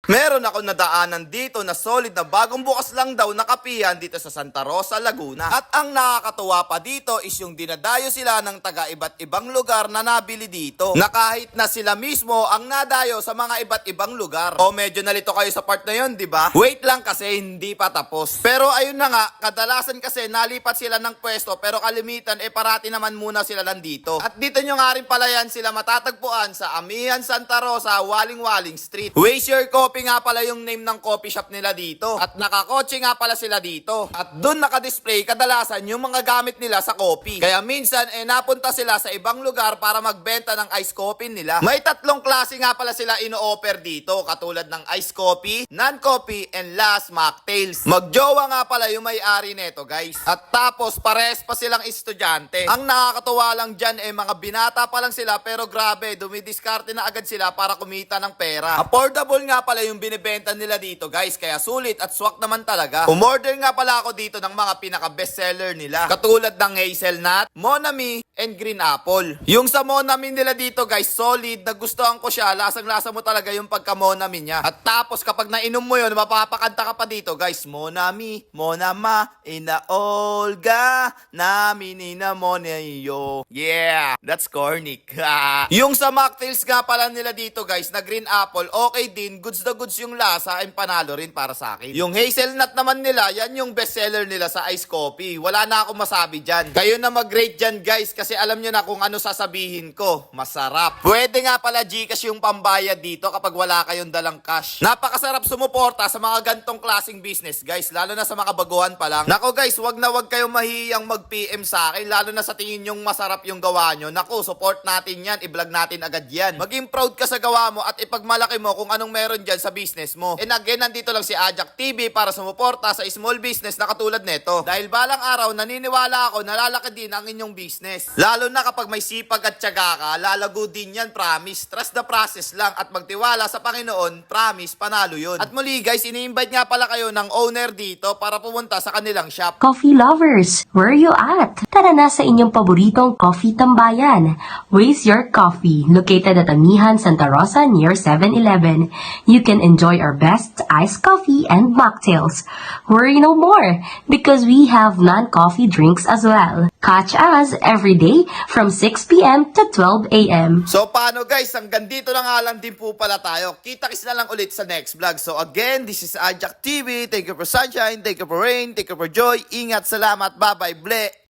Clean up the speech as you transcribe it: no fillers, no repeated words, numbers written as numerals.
Meron ako nadaanan dito na solid na bagong bukas lang daw na kapihan dito sa Santa Rosa, Laguna. At ang nakakatuwa pa dito is yung dinadayo sila ng taga iba't ibang lugar na nabili dito. Na kahit na sila mismo ang nadayo sa mga iba't ibang lugar. O medyo nalito kayo sa part na yun, di ba? Wait lang kasi hindi pa tapos. Pero ayun na nga, kadalasan kasi nalipat sila ng pwesto pero kalimitan parati naman muna sila nandito. At dito nyo nga rin pala yan sila matatagpuan sa Amihan, Santa Rosa, Waling-Waling Street. Waste Your Coffee nga pala yung name ng coffee shop nila dito. At nakakotse nga pala sila dito. At dun nakadisplay kadalasan yung mga gamit nila sa coffee. Kaya minsan napunta sila sa ibang lugar para magbenta ng iced coffee nila. May tatlong klase nga pala sila ino-offer dito. Katulad ng iced coffee, non-coffee, and last mocktails. Magjowa nga pala yung may-ari neto guys. At tapos pares pa silang estudyante. Ang nakakatuwa lang dyan mga binata pa lang sila pero grabe dumidiskarte na agad sila para kumita ng pera. Affordable nga pala yung binibenta nila dito guys, kaya sulit at swak naman talaga. Umorder nga pala ako dito ng mga pinaka bestseller nila. Katulad ng hazelnut, monami, and green apple. Yung sa monami nila dito guys, solid, nagustuhan ko siya. Lasang-lasa mo talaga yung pagka-monami niya. At tapos kapag nainom mo yun, mapapakanta ka pa dito guys. Monami, monama, ina Olga, nami nina monayo. Yeah, that's corny. Yung sa mocktails nga pala nila dito guys, na green apple, okay din, goods na goods yung lasa, ay panalo rin para sa akin. Yung hazelnut naman nila, yan yung bestseller nila sa iced coffee. Wala na akong masabi dyan. Kayo na mag-rate dyan guys, kasi alam nyo na kung ano sasabihin ko. Masarap. Pwede nga pala Gcash yung pambayad dito kapag wala kayong dalang cash. Napakasarap sumuporta sa mga gantong klaseng business guys, lalo na sa mga baguhan pa lang. Nako guys, wag na wag kayong mahihiyang mag-PM sa akin, lalo na sa tingin yung masarap yung gawa nyo. Nako, support natin yan, i-vlog natin agad yan. Maging proud ka sa gawa mo at ipagmalaki mo kung anong meron dyan sa business mo. And again, nandito lang si Ajak TV para sumuporta sa small business na katulad neto. Dahil balang araw, naniniwala ako na lalaki din ang inyong business. Lalo na kapag may sipag at tiyaga ka, lalago din yan, promise. Trust the process lang at magtiwala sa Panginoon, promise, panalo yun. At muli guys, ini-invite nga pala kayo ng owner dito para pumunta sa kanilang shop. Coffee lovers, where are you at? Tara na sa inyong paboritong coffee tambayan. Waste Your Coffee, located at Amihan, Santa Rosa near 7-Eleven. You can enjoy our best iced coffee and mocktails. Worry no more, because we have non-coffee drinks as well. Catch us every day from 6 p.m. to 12 a.m. So paano guys, hanggang dito na nga lang din po pala tayo. Kita-kits na lang ulit sa next vlog. So again, this is Ajak TV. Thank you for sunshine, thank you for rain, thank you for joy. Ingat, salamat, bye-bye, ble.